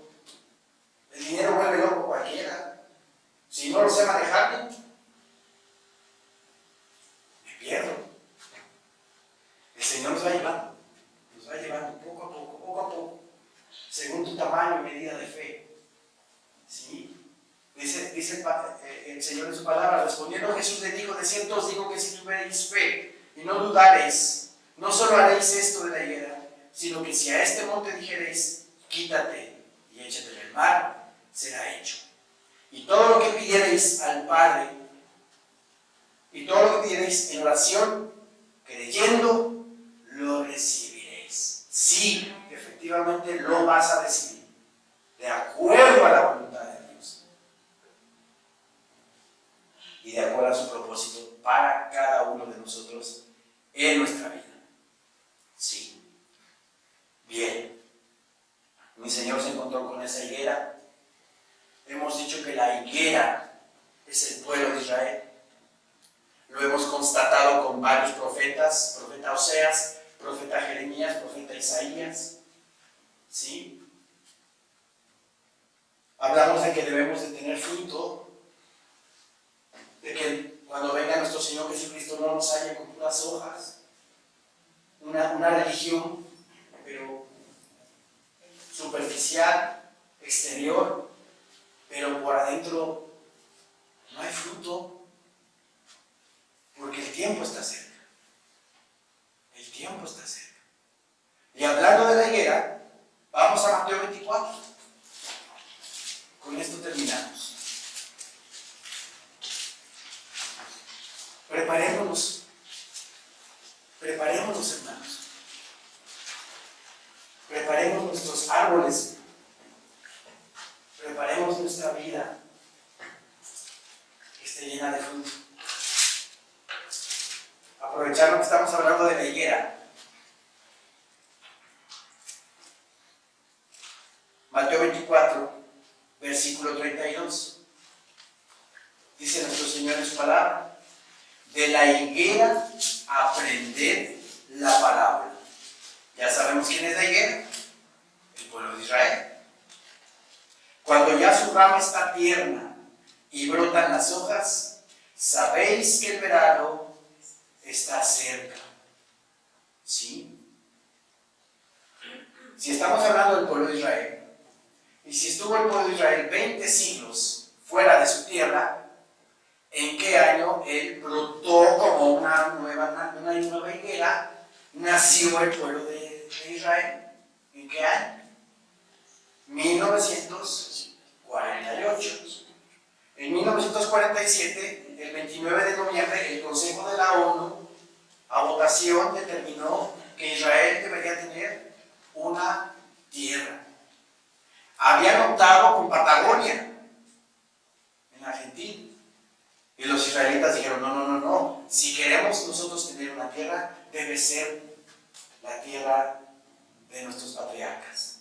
El dinero vuelve loco cualquiera. Si no lo sé manejar, me pierdo. El Señor nos va llevando poco a poco, según tu tamaño y medida de fe. ¿Sí? Dice el Señor en su palabra, respondiendo Jesús le dijo: de cierto os digo que si tuvierais fe y no dudareis, no solo haréis esto de la higuera, sino que si a este monte dijereis, quítate y échate en el mar, será hecho. Y todo lo que pidiereis al Padre, y todo lo que pidiereis en oración, creyendo, lo recibiréis. Sí, efectivamente lo vas a recibir, de acuerdo a la voluntad de Dios y de acuerdo a su propósito para cada uno de nosotros en nuestra vida. Sí. Bien. Mi Señor se encontró con esa higuera. Hemos dicho que la higuera es el pueblo de Israel. Lo hemos constatado con varios profetas, profeta Oseas, profeta Jeremías, profeta Isaías. ¿Sí? Hablamos de que debemos de tener fruto, de que cuando venga nuestro Señor Jesucristo no nos halle con puras hojas, una religión, pero superficial, exterior, pero por adentro no hay fruto, porque el tiempo está cerca. El tiempo está cerca. Y hablando de la higuera, vamos a Mateo 24. Con esto terminamos. Preparémonos, hermanos. Preparemos nuestros árboles vida que esté llena de fruto. Aprovechando que estamos hablando de la higuera. Mateo 24, versículo 32. Dice nuestro Señor en su palabra: de la higuera aprended la parábola. Ya sabemos quién es la higuera, el pueblo de Israel. Cuando ya su rama está tierna y brotan las hojas, sabéis que el verano está cerca. ¿Sí? Si estamos hablando del pueblo de Israel, y si estuvo el pueblo de Israel 20 siglos fuera de su tierra, ¿en qué año él brotó como una nueva higuera? Nació el pueblo de Israel. ¿En qué año? 1948. En 1947, el 29 de noviembre, el Consejo de la ONU, a votación, determinó que Israel debería tener una tierra. Habían optado con Patagonia, en Argentina. Y los israelitas dijeron: no. Si queremos nosotros tener una tierra, debe ser la tierra de nuestros patriarcas,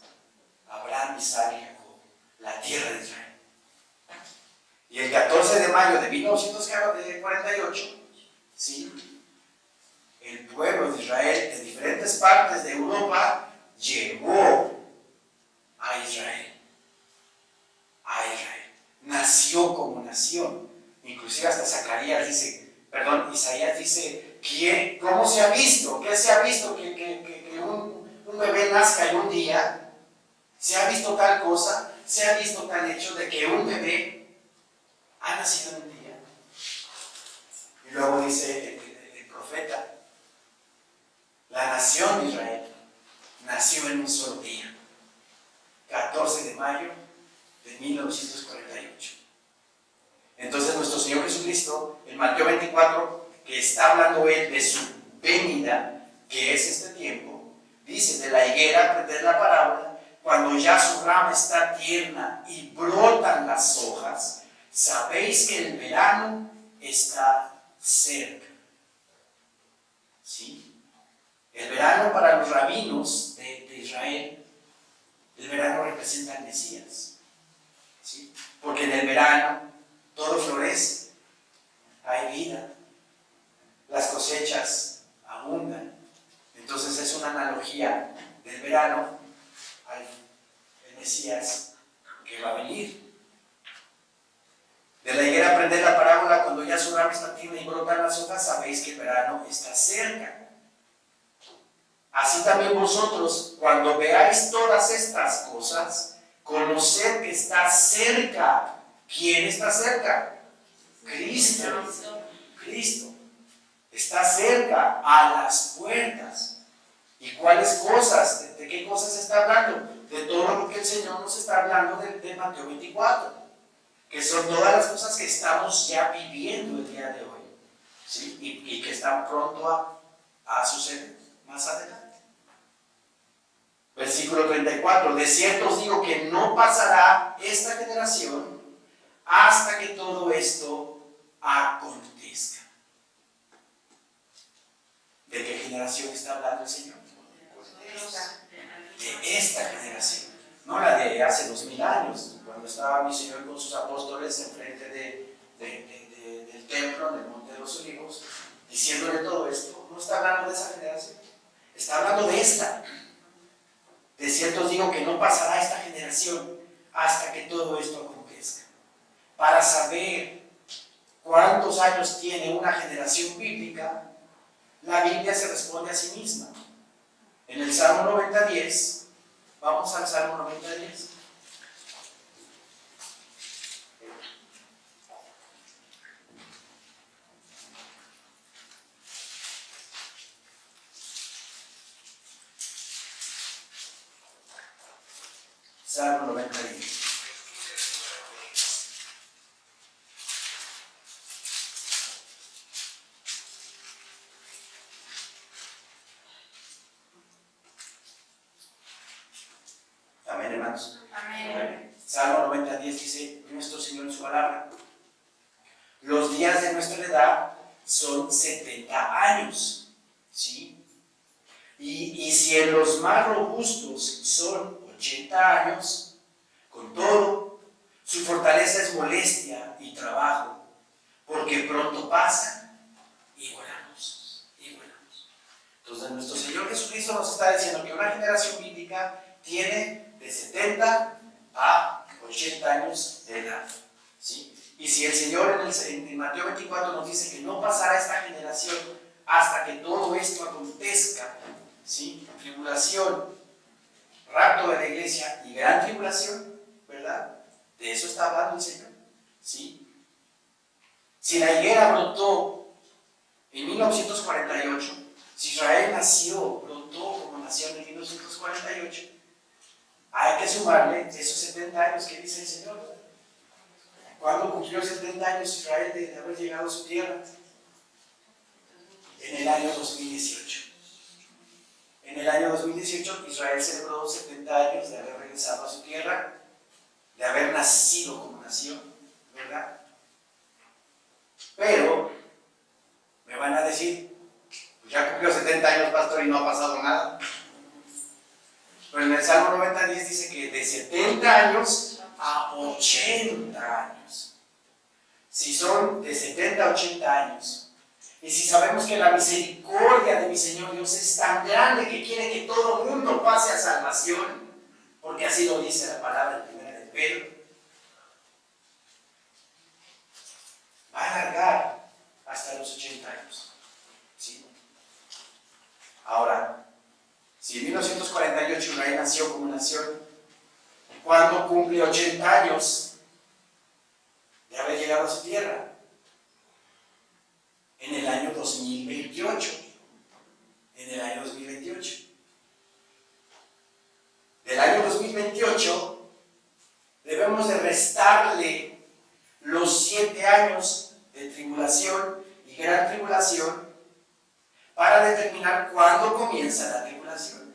Abraham, Isaac y Jacob, la tierra de Israel. Y el 14 de mayo de 1948, ¿sí?, el pueblo de Israel de diferentes partes de Europa llegó a Israel. Nació como nación. Inclusive hasta Isaías dice: ¿cómo se ha visto? ¿Qué se ha visto? Que un bebé nazca en un día. ¿Se ha visto tal cosa? ¿Se ha visto tal hecho de que un bebé ha nacido en un día? Y luego dice el profeta: la nación de Israel nació en un solo día, 14 de mayo de 1948. Entonces nuestro Señor Jesucristo, en Mateo 24, que está hablando él de su venida, que es este tiempo, dice: de la higuera aprended la parábola, cuando ya su rama está tierna y brotan las hojas, sabéis que el verano está cerca. ¿Sí? El verano, para los rabinos de Israel, el verano representa al Mesías. ¿Sí? Porque en el verano todo florece, hay vida, las cosechas abundan. Entonces es una analogía del verano al Mesías que va a venir. De la higuera aprended la parábola, cuando ya su rama está tierna y brotan las hojas, sabéis que el verano está cerca. Así también vosotros, cuando veáis todas estas cosas, conoced que está cerca. ¿Quién está cerca? Cristo. Está cerca, a las puertas. ¿Y cuáles cosas? ¿De qué cosas está hablando? De todo lo que el Señor nos está hablando de Mateo 24. Que son todas las cosas que estamos ya viviendo el día de hoy. ¿Sí? Y que están pronto a suceder más adelante. Versículo 34. De cierto os digo que no pasará esta generación hasta que todo esto acontezca. ¿De qué generación está hablando el Señor? De esta generación, no la de hace 2000 años, cuando estaba mi Señor con sus apóstoles enfrente del templo, en el Monte de los Olivos, diciéndole todo esto. No está hablando de esa generación, está hablando de esta. De cierto os digo que no pasará esta generación hasta que todo esto acontezca. Para saber cuántos años tiene una generación bíblica, la Biblia se responde a sí misma. En el Salmo 90:10, vamos al Salmo 90:10. Salmo 90:10. Amén, hermanos. Amén. Salmo 90:10 dice nuestro Señor en su palabra: los días de nuestra edad son 70 años, ¿sí? Y si en los más robustos son 80 años, con todo, su fortaleza es molestia y trabajo, porque pronto pasan y volamos, y volamos. Entonces nuestro Señor Jesucristo nos está diciendo que una generación bíblica tiene de 70 a 80 años de edad, ¿sí? Y si el Señor en Mateo 24 nos dice que no pasará esta generación hasta que todo esto acontezca, ¿sí? Tribulación, rapto de la iglesia y gran tribulación, ¿verdad? De eso está hablando el Señor, ¿sí? Si la higuera brotó en 1948, si Israel brotó como nación en 1948, hay que sumarle esos 70 años que dice el Señor. ¿Cuándo cumplió 70 años Israel de haber llegado a su tierra? En el año 2018. En el año 2018 Israel celebró 70 años de haber regresado a su tierra, de haber nacido como nación, ¿verdad? Pero me van a decir, pues ya cumplió 70 años, pastor, y no ha pasado nada. Pero en el Salmo 90:10 dice que de 70 años a 80 años. Si son de 70 a 80 años, y si sabemos que la misericordia de mi Señor Dios es tan grande que quiere que todo el mundo pase a salvación, porque así lo dice la palabra en 1 de Pedro, va a alargar hasta los 80 años, ¿sí? Ahora, si en 1948 Israel nació como nación, ¿cuándo cumple 80 años de haber llegado a su tierra? En el año 2028. En el año 2028. Del año 2028 debemos de restarle los 7 años de tribulación y gran tribulación para determinar cuándo comienza la tribulación.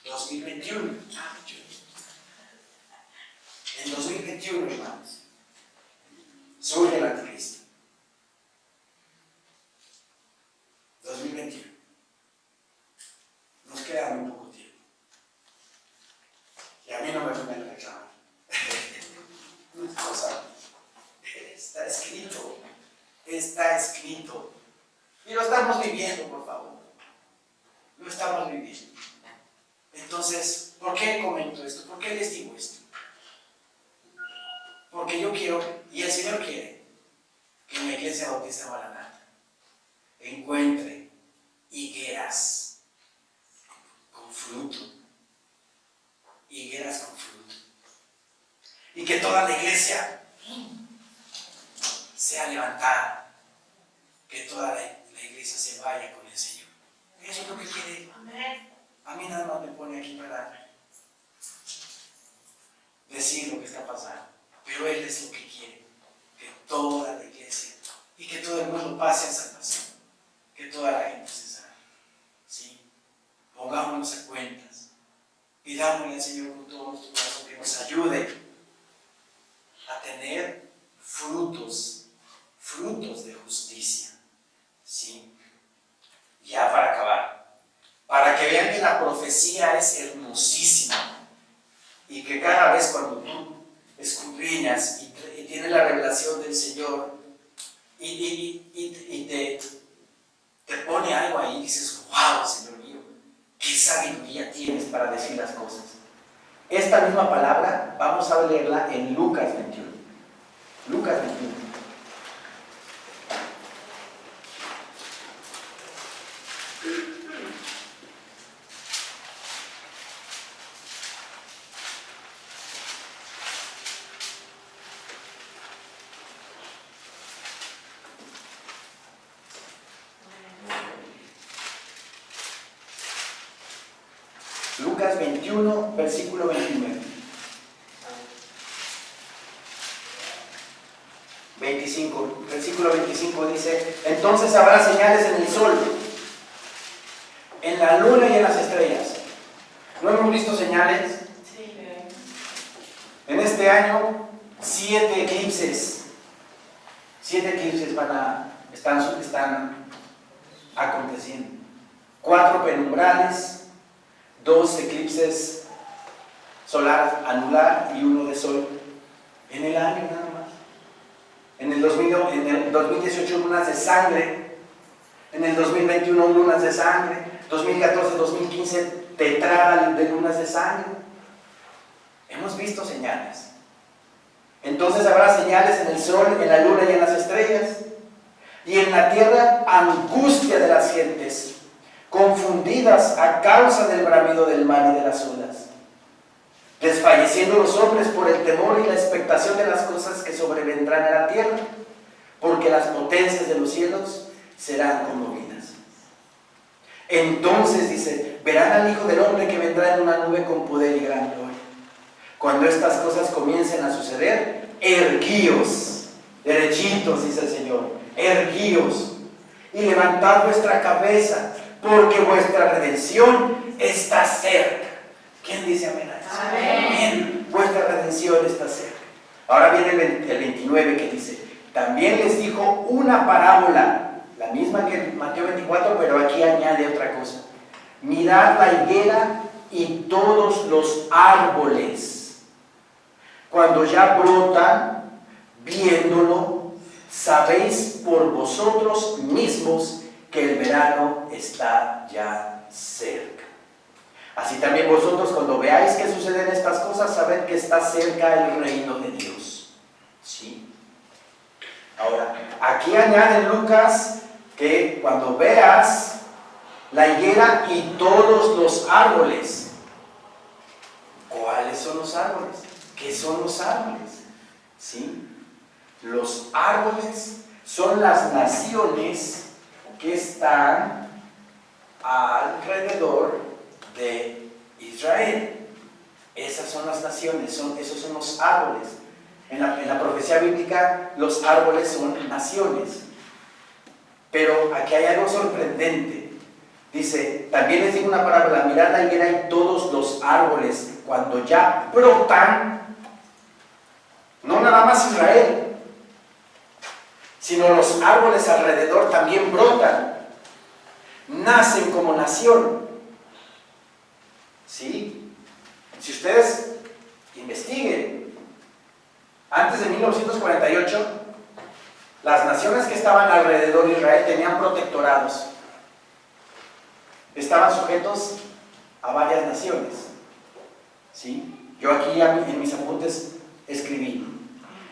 2021. En 2021, hermanos, surge el anticristo. 2021. Nos queda muy poco tiempo. Y a mí no me pueden reclamar. Está escrito. Está escrito. Y lo estamos viviendo, por favor. Lo estamos viviendo. Entonces, ¿por qué comento esto? ¿Por qué les digo esto? Porque yo quiero, y el Señor quiere, que en la Iglesia Bautista Maranatha encuentre higueras con fruto. Higueras con fruto. Y que toda la iglesia sea levantada. Que toda la iglesia se vaya con el Señor. Eso es lo que quiere. A mí nada más me pone aquí para decir lo que está pasando. Pero Él es lo que quiere. Que toda la iglesia y que todo el mundo pase a salvación. Que toda la gente se salve. ¿Sí? Pongámonos a cuentas. Pidámosle al Señor con todo nuestro corazón que nos ayude a tener frutos de justicia. ¿Sí? Ya para acabar. Para que vean que la profecía es hermosísima. Y que cada vez cuando tú escudriñas y tienes la revelación del Señor y te pone algo ahí y dices, wow, Señor mío, qué sabiduría tienes para decir las cosas. Esta misma palabra vamos a leerla en Lucas 21. Lucas 21. Lucas 21, versículo 29. 25, versículo 25 dice: entonces habrá señales en el sol, en la luna y en las estrellas. ¿No hemos visto señales? Sí. este año 7 eclipses. 7 eclipses están aconteciendo. 4 penumbrales, 2 eclipses solar anular y 1 de sol en el año nada más. En el 2018 lunas de sangre, en el 2021 lunas de sangre, 2014-2015 tetrada de lunas de sangre. Hemos visto señales. Entonces habrá señales en el sol, en la luna y en las estrellas. Y en la tierra angustia de las gentes, confundidas a causa del bramido del mar y de las olas, desfalleciendo los hombres por el temor y la expectación de las cosas que sobrevendrán a la tierra, porque las potencias de los cielos serán conmovidas. Entonces dice, verán al Hijo del Hombre que vendrá en una nube con poder y gran gloria. Cuando estas cosas comiencen a suceder, erguíos, derechitos, dice el Señor, erguíos y levantad vuestra cabeza, porque vuestra redención está cerca. ¿Quién dice amén a eso? Amén. Vuestra redención está cerca. Ahora viene el 29 que dice, también les dijo una parábola, la misma que en Mateo 24, pero aquí añade otra cosa. Mirad la higuera y todos los árboles, cuando ya brotan, viéndolo, sabéis por vosotros mismos que el verano está ya cerca. Así también vosotros, cuando veáis que suceden estas cosas, sabed que está cerca el reino de Dios. ¿Sí? Ahora, aquí añade Lucas que cuando veas la higuera y todos los árboles. ¿Cuáles son los árboles? ¿Qué son los árboles? ¿Sí? Los árboles son las naciones que están alrededor de Israel. Esas son las naciones, esos son los árboles. En la profecía bíblica, los árboles son naciones. Pero aquí hay algo sorprendente. Dice, también les digo una parábola, mirad la higuera y todos los árboles, cuando ya brotan, no nada más Israel, sino los árboles alrededor también brotan, nacen como nación. ¿Sí? Si ustedes investiguen, antes de 1948, las naciones que estaban alrededor de Israel tenían protectorados. Estaban sujetos a varias naciones. ¿Sí? Yo aquí en mis apuntes escribí.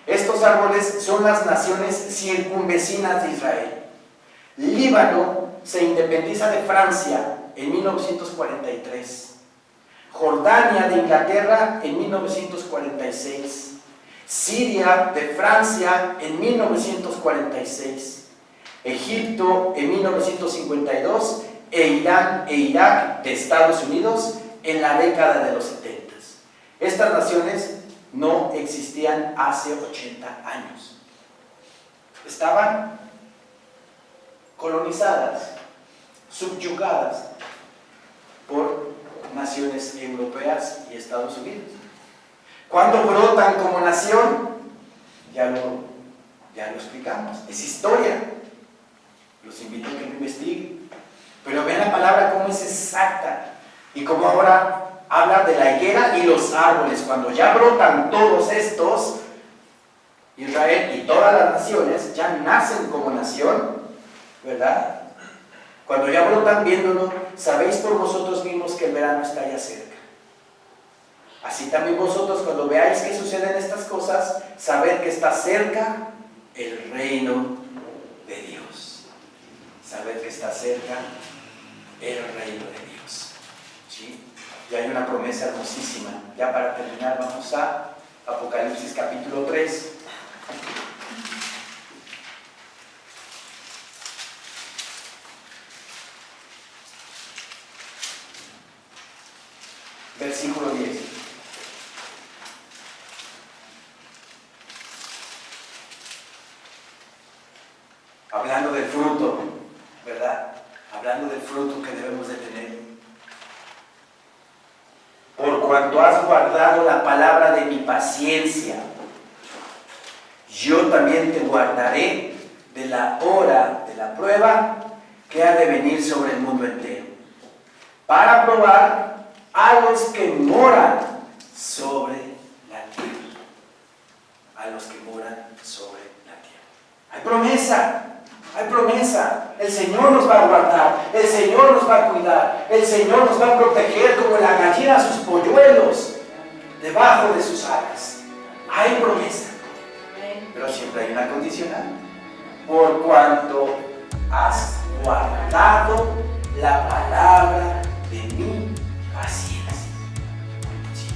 Estos árboles son las naciones circunvecinas de Israel. Líbano se independiza de Francia en 1943. Jordania de Inglaterra en 1946. Siria de Francia en 1946. Egipto en 1952 e Irán e Irak de Estados Unidos en la década de los 70. Estas naciones no existían hace 80 años. Estaban colonizadas, subyugadas por naciones europeas y Estados Unidos. ¿Cuándo brotan como nación? Ya lo explicamos. Es historia. Los invito a que lo investiguen. Pero vean la palabra cómo es exacta. Y cómo ahora habla de la higuera y los árboles. Cuando ya brotan todos estos, Israel y todas las naciones ya nacen como nación, ¿verdad? Cuando ya brotan viéndolo, sabéis por vosotros mismos que el verano está ya cerca. Así también vosotros, cuando veáis que suceden estas cosas, sabed que está cerca el reino de Dios. Sabed que está cerca el reino de Dios. ¿Sí? Y hay una promesa hermosísima. Ya para terminar, vamos a Apocalipsis capítulo 3. Versículo 10. Hablando del fruto, ¿verdad? Hablando del fruto que debemos de tener. Por cuanto has guardado guardado la palabra de mi paciencia, yo también te guardaré de la hora de la prueba que ha de venir sobre el mundo entero, para probar a los que moran sobre la tierra. A los que moran sobre la tierra. Hay promesa. Hay promesa. El Señor nos va a guardar. El Señor nos va a cuidar. El Señor nos va a proteger como la gallina a sus polluelos debajo de sus alas. Hay promesa. Pero siempre hay una condicional. Por cuanto has guardado la palabra de mi paciencia. Sí,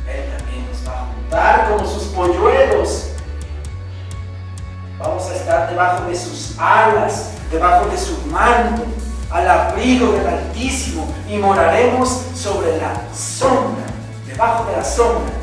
Él también nos va a juntar como sus polluelos. Vamos a estar debajo de sus alas, debajo de su manto, al abrigo del Altísimo, y moraremos sobre la sombra, debajo de la sombra